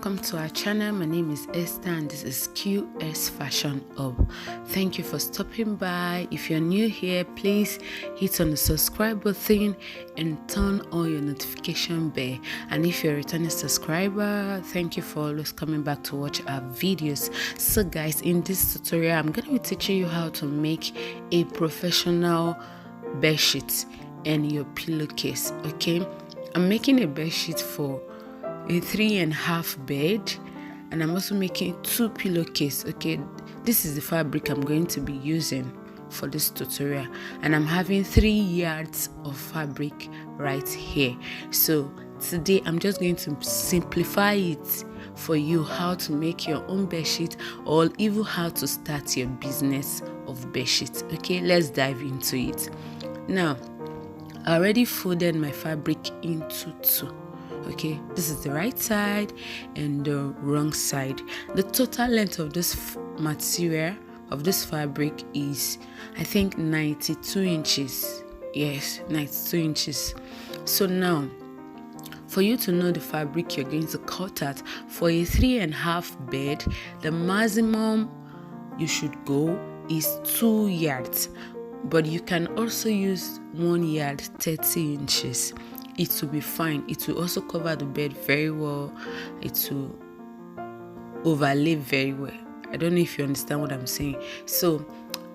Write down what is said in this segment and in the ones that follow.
welcome to our channel. My name is Esther and this is Q-Est Fashion Hub. Thank you for stopping by. If you're new here, please hit on the subscribe button and turn on your notification bell. And if you're a returning subscriber, thank you for always coming back to watch our videos. So guys, in this tutorial I'm going to be teaching you how to make a professional bed sheet and your pillowcase. Okay, I'm making a bed sheet for a 3.5 bed, and I'm also making 2 pillowcases. Okay, this is the fabric I'm going to be using for this tutorial, and I'm having 3 yards of fabric right here. So today I'm just going to simplify it for you, how to make your own bed sheet, or even how to start your business of bed sheets. Okay, let's dive into it. Now, I already folded my fabric into 2. Okay, this is the right side and the wrong side. The total length of this material, of this fabric, is I think 92 inches. Yes, 92 inches. So now, for you to know the fabric you're going to cut out for a 3.5 bed, the maximum you should go is 2 yards, but you can also use 1 yard 30 inches. It will be fine. It will also cover the bed very well. It will overlay very well. I don't know if you understand what I'm saying. So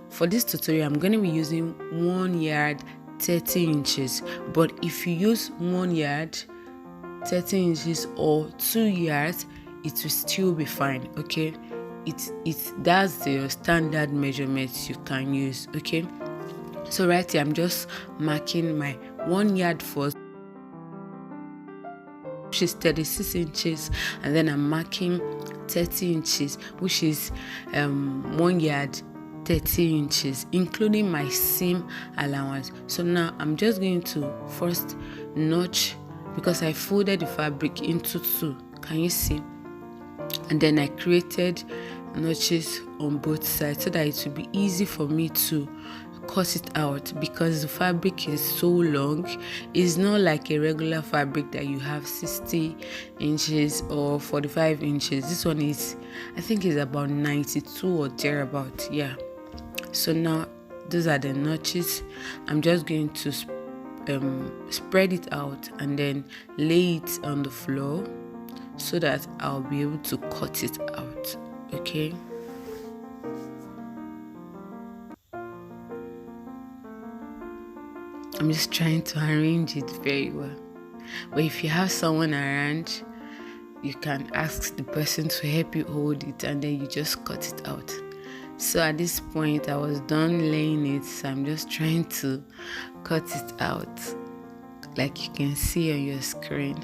for this tutorial, I'm going to be using 1 yard 30 inches. But if you use 1 yard 30 inches or 2 yards, it will still be fine. Okay, that's the standard measurements you can use. Okay, so right here I'm just marking my 1 yard first, which is 36 inches, and then I'm marking 30 inches, which is 1 yard 30 inches, including my seam allowance. So now I'm just going to first notch, because I folded the fabric into 2. Can you see? And then I created notches on both sides so that it will be easy for me to cut it out, because the fabric is so long. It's not like a regular fabric that you have 60 inches or 45 inches. This one is, I think, is about 92 or thereabout. Yeah. So now those are the notches. I'm just going to spread it out and then lay it on the floor so that I'll be able to cut it out. Okay. I'm just trying to arrange it very well. But if you have someone around, you can ask the person to help you hold it, and then you just cut it out. So at this point, I was done laying it, so I'm just trying to cut it out, like you can see on your screen.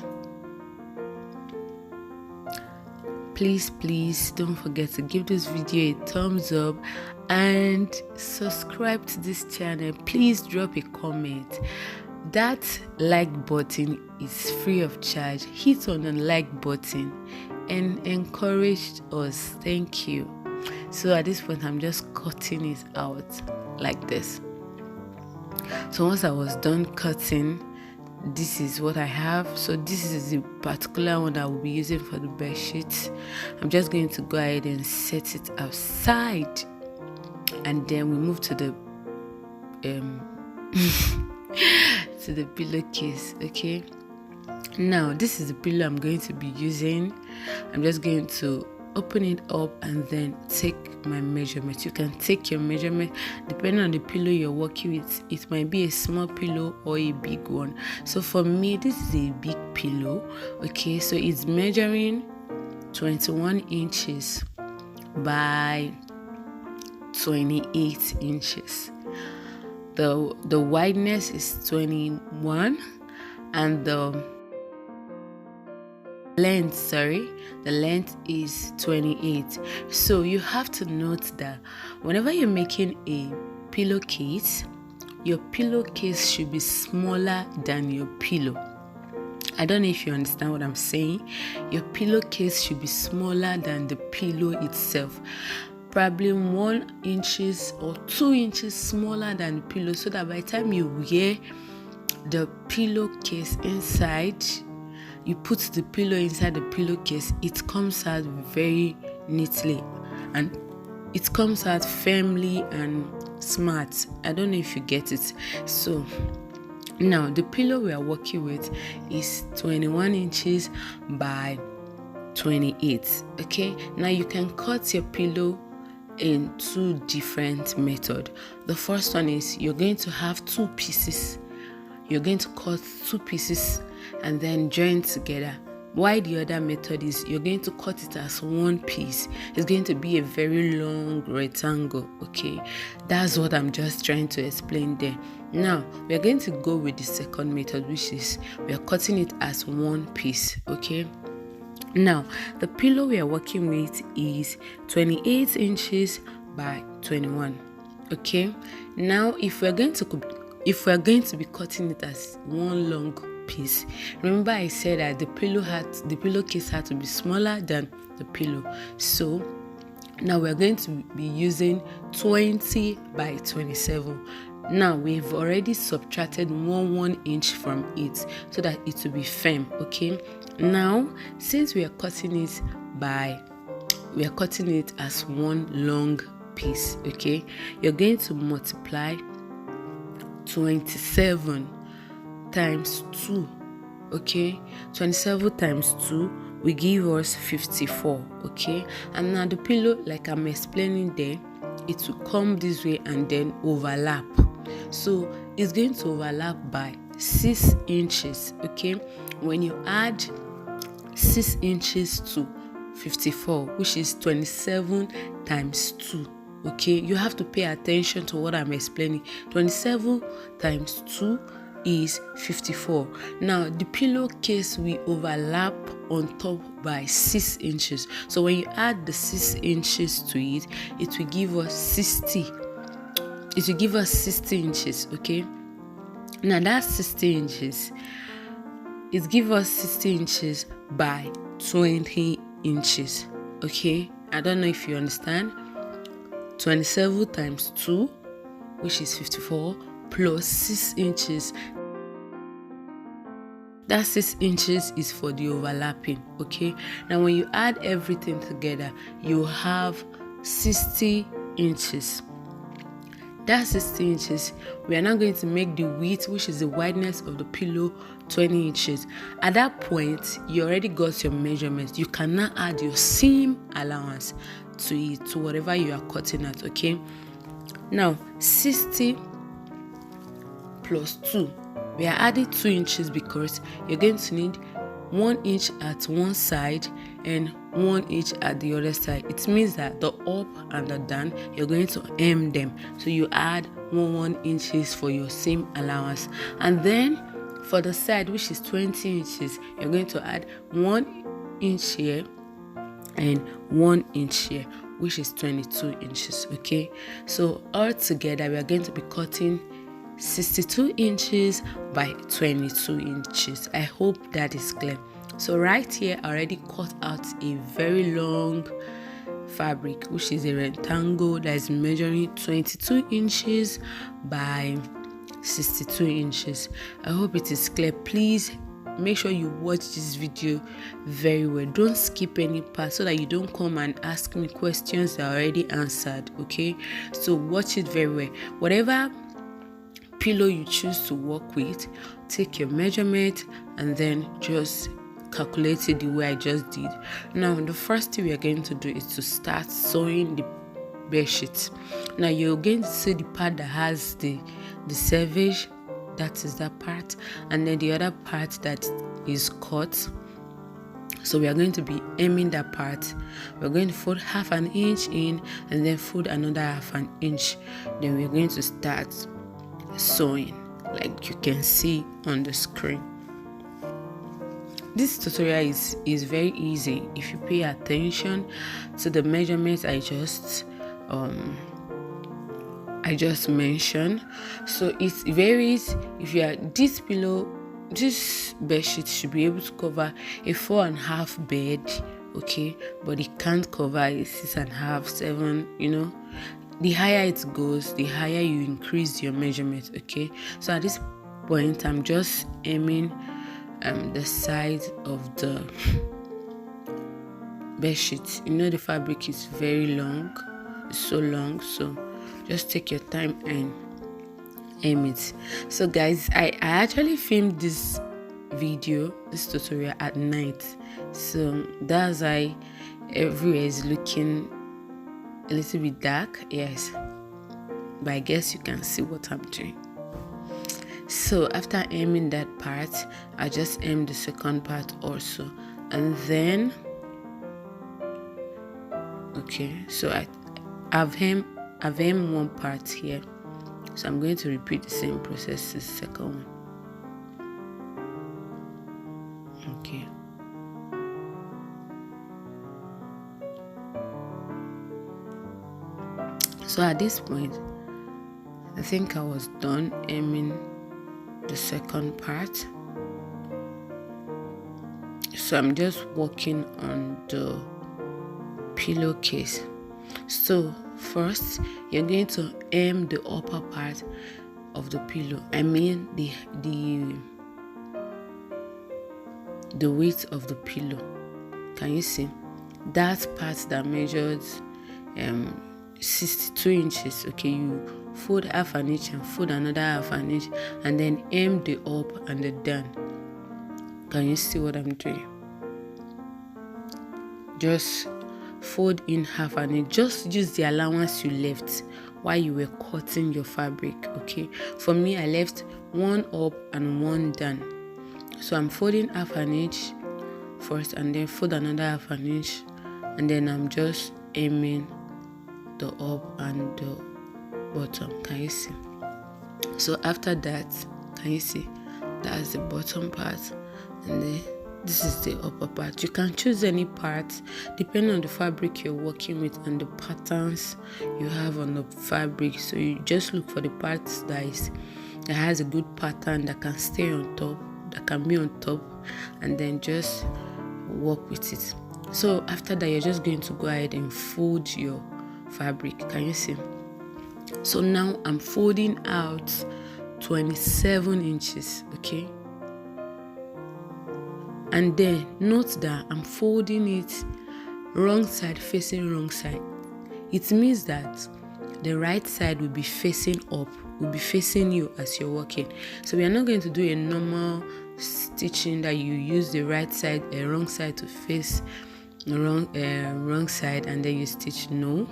Please don't forget to give this video a thumbs up and subscribe to this channel. Please drop a comment. That like button is free of charge. Hit on the like button and encourage us. Thank you. So at this point, I'm just cutting it out like this. So once I was done cutting, this is what I have. So this is the particular one that I will be using for the bed sheet. I'm just going to go ahead and set it outside, and then we move to the to the pillowcase. Okay, now this is the pillow I'm going to be using. I'm just going to open it up and then take my measurement. You can take your measurement depending on the pillow you're working with. It might be a small pillow or a big one. So for me, this is a big pillow. Okay, so it's measuring 21 inches by 28 inches. The wideness is 21, and the length is 28. So you have to note that whenever you're making a pillowcase, your pillowcase should be smaller than your pillow. I don't know if you understand what I'm saying. Your pillowcase should be smaller than the pillow itself, probably 1 inches or 2 inches smaller than the pillow, so that by the time you wear the pillowcase inside, you put the pillow inside the pillowcase, it comes out very neatly and it comes out firmly and smart. I don't know if you get it. So now the pillow we are working with is 21 inches by 28. Okay, now you can cut your pillow in two different methods. The first one is you're going to have two pieces. You're going to cut two pieces and then join together. Why the other method is you're going to cut it as one piece. It's going to be a very long rectangle. Okay, that's what I'm just trying to explain there. Now we're going to go with the second method, which is we are cutting it as one piece. Okay, now the pillow we are working with is 28 inches by 21. Okay, now if we're going to be cutting it as one long piece, remember I said that the pillowcase had to be smaller than the pillow. So now we're going to be using 20 by 27. Now we've already subtracted 1 inch from it so that it will be firm. Okay, now since we are cutting it as one long piece, okay, you're going to multiply 27 times 2. Okay, 27 times 2 will give us 54. Okay, and now the pillow, like I'm explaining there, it will come this way and then overlap. So it's going to overlap by 6 inches. Okay, when you add 6 inches to 54, which is 27 times 2. Okay, you have to pay attention to what I'm explaining. 27 times 2 is 54. Now the pillowcase will overlap on top by 6 inches. So when you add the 6 inches to it, it will give us 60. It will give us 60 inches. Okay, now that's 60 inches. It gives us 60 inches by 20 inches. Okay, I don't know if you understand. 27 times 2, which is 54, plus 6 inches. That 6 inches is for the overlapping. Okay, now when you add everything together, you have 60 inches. That's 60 inches. We are now going to make the width, which is the wideness of the pillow, 20 inches. At that point, you already got your measurements. You can now add your seam allowance to it, to whatever you are cutting at. Okay, now 60 plus 2, we are adding 2 inches because you're going to need 1 inch at one side and 1 inch at the other side. It means that the up and the down, you're going to hem them. So you add 1 inches for your seam allowance, and then for the side, which is 20 inches, you're going to add 1 inch here and 1 inch here, which is 22 inches. Okay, so all together we are going to be cutting 62 inches by 22 inches. I hope that is clear. So right here I already cut out a very long fabric, which is a rectangle that is measuring 22 inches by 62 inches. I hope it is clear. Please make sure you watch this video very well. Don't skip any part so that you don't come and ask me questions that are already answered. Okay, so watch it very well. Whatever pillow you choose to work with, take your measurement and then just calculate it the way I just did. Now the first thing we are going to do is to start sewing the bed sheet. Now you're going to see the part that has the selvage, that is that part, and then the other part that is cut. So we are going to be hemming that part. We're going to fold half an inch in and then fold another half an inch. Then we're going to start sewing like you can see on the screen. This tutorial is very easy if you pay attention to the measurements I just mentioned. So it varies. If you are this bed sheet should be able to cover a 4.5 bed, okay, but it can't cover a 6.5, 7, you know. The higher it goes, the higher you increase your measurement. Okay, so at this point I'm just aiming the side of the bed sheet. You know the fabric is very long, it's so long, so just take your time and aim it. So guys, I actually filmed this tutorial at night, so that's why everywhere is looking a little bit dark. Yes, but I guess you can see what I'm doing. So after aiming that part, I just aim the second part also, and then so I've aimed one part here, so I'm going to repeat the same process to the second one. Okay. So at this point, I think I was done aiming the second part. So I'm just working on the pillowcase. So first, you're going to aim the upper part of the pillow. I mean the width of the pillow. Can you see that part that measures 62 inches? Okay, you fold half an inch and fold another half an inch, and then aim the up and the down. Can you see what I'm doing? Just fold in half an inch. Just use the allowance you left while you were cutting your fabric. Okay, for me, I left one up and one down, so I'm folding half an inch first and then fold another half an inch, and then I'm just aiming the up and the bottom. Can you see? So after that, can you see, that's the bottom part, and then this is the upper part. You can choose any part depending on the fabric you're working with and the patterns you have on the fabric. So you just look for the parts that has a good pattern that can stay on top, that can be on top, and then just work with it. So after that, you're just going to go ahead and fold your fabric. Can you see? So now I'm folding out 27 inches. Okay, and then note that I'm folding it wrong side facing wrong side. It means that the right side will be facing up, will be facing you as you're working. So we are not going to do a normal stitching that you use the right side, wrong side to face the wrong side and then you stitch. No,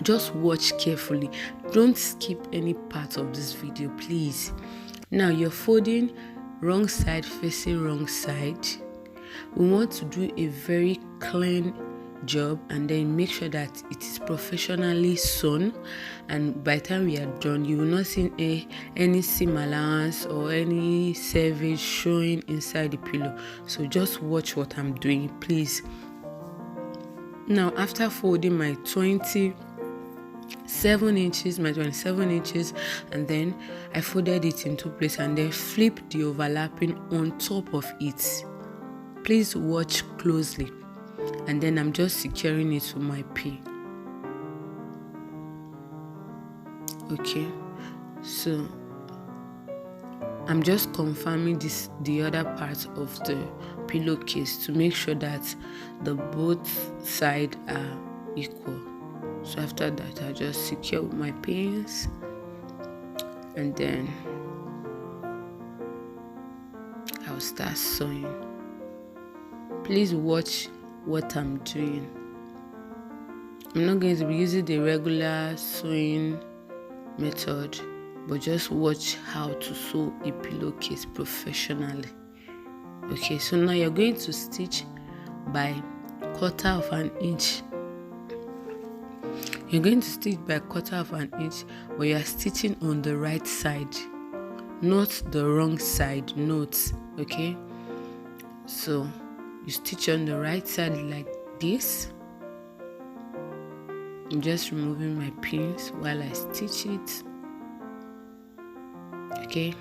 just watch carefully. Don't skip any part of this video, please. Now you're folding wrong side facing wrong side. We want to do a very clean job and then make sure that it is professionally sewn, and by the time we are done, you will not see any seam allowance or any selvage showing inside the pillow. So just watch what I'm doing, please. Now after folding my 27 inches, and then I folded it into place and then flip the overlapping on top of it. Please watch closely, and then I'm just securing it with my pin. Okay, so I'm just confirming the other part of the pillowcase to make sure that the both sides are equal. So after that, I just secure with my pins, and then I'll start sewing. Please watch what I'm doing. I'm not going to be using the regular sewing method, but just watch how to sew a pillowcase professionally. Okay, so now you're going to stitch by 1/4 of an inch. You're going to stitch by 1/4 of an inch, but you are stitching on the right side, not the wrong side. Note, okay? So you stitch on the right side like this. I'm just removing my pins while I stitch it. Okay.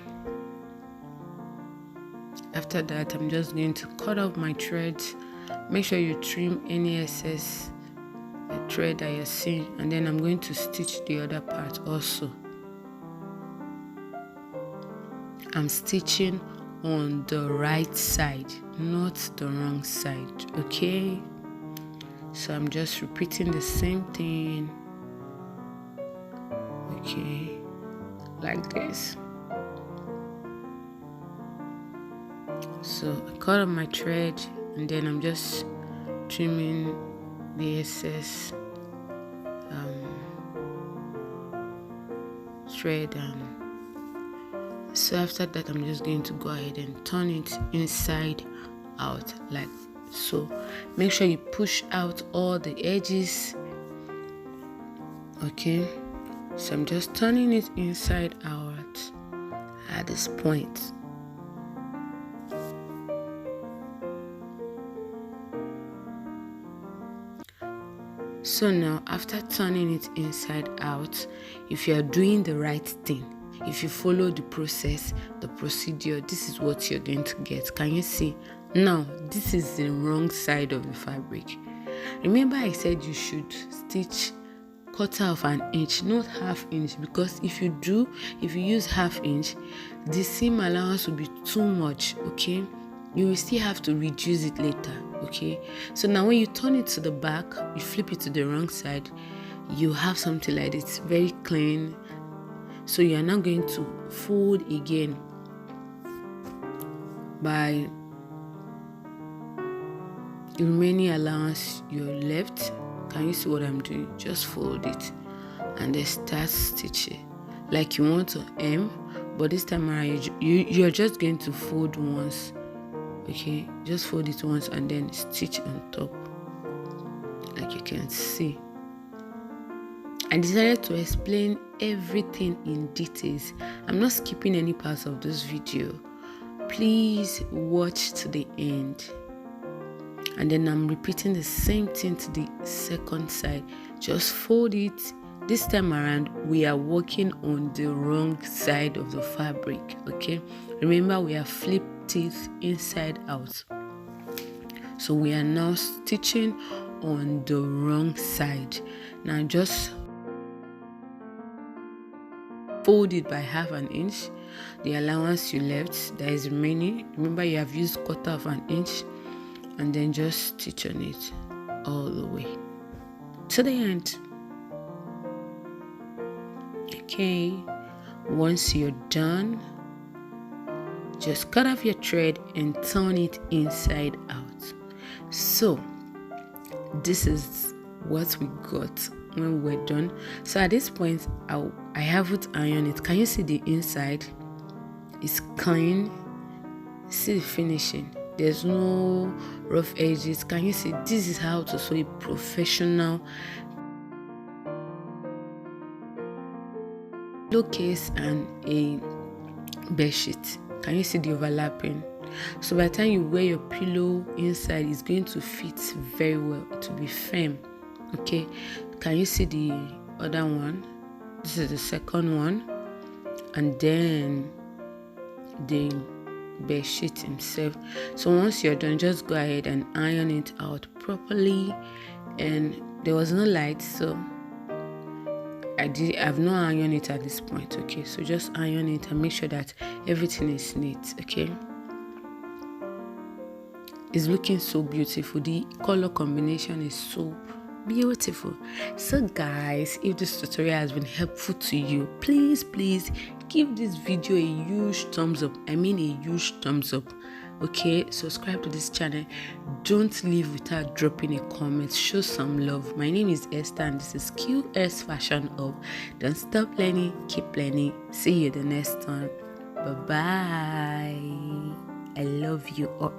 After that, I'm just going to cut off my threads. Make sure you trim any excess thread that you're seeing, and then I'm going to stitch the other part also. I'm stitching on the right side, not the wrong side. Okay, so I'm just repeating the same thing. Okay, like this. So I cut off my thread, and then I'm just trimming the excess thread, and so after that I'm just going to go ahead and turn it inside out like so. Make sure you push out all the edges. Okay, so I'm just turning it inside out at this point. So now, after turning it inside out, if you are doing the right thing, if you follow the process, the procedure, this is what you're going to get. Can you see? Now, this is the wrong side of the fabric. Remember I said you should stitch 1/4 of an inch, not 1/2 inch, because if you use 1/2 inch, the seam allowance will be too much. Okay, you will still have to reduce it later. Okay, so now when you turn it to the back, you flip it to the wrong side, you have something like this, very clean. So you are now going to fold again by the remaining allowance you're left. Can you see what I'm doing? Just fold it and then start stitching like you want to hem, but this time around you're just going to fold once. Okay, just fold it once and then stitch on top, like you can see. I decided to explain everything in details. I'm not skipping any parts of this video. Please watch to the end. And then I'm repeating the same thing to the second side. Just fold it. This time around we are working on the wrong side of the fabric. Okay, remember we have flipped it inside out, so we are now stitching on the wrong side. Now just fold it by 1/2 an inch, the allowance you left that is remaining. Remember you have used 1/4 of an inch, and then just stitch on it all the way to the end. Okay, once you're done, just cut off your thread and turn it inside out. So this is what we got when we're done. So at this point I haven't ironed it. Can you see the inside? It's clean. See the finishing. There's no rough edges. Can you see? This is how to sew a professional pillowcase and a bed sheet. Can you see the overlapping? So by the time you wear your pillow inside, it's going to fit very well, to be firm. Okay, can you see the other one? This is the second one, and then the bed sheet himself. So once you're done, just go ahead and iron it out properly. And there was no light, so I've not ironed it at this point. Okay, so just iron it and make sure that everything is neat. Okay, it's looking so beautiful. The color combination is so beautiful. So guys, if this tutorial has been helpful to you, please give this video a huge thumbs up. I mean a huge thumbs up. Okay, subscribe to this channel. Don't leave without dropping a comment. Show some love. My name is Esther and this is Q-Est Fashion Hub. Don't stop learning, keep learning. See you the next time. Bye bye. I love you all.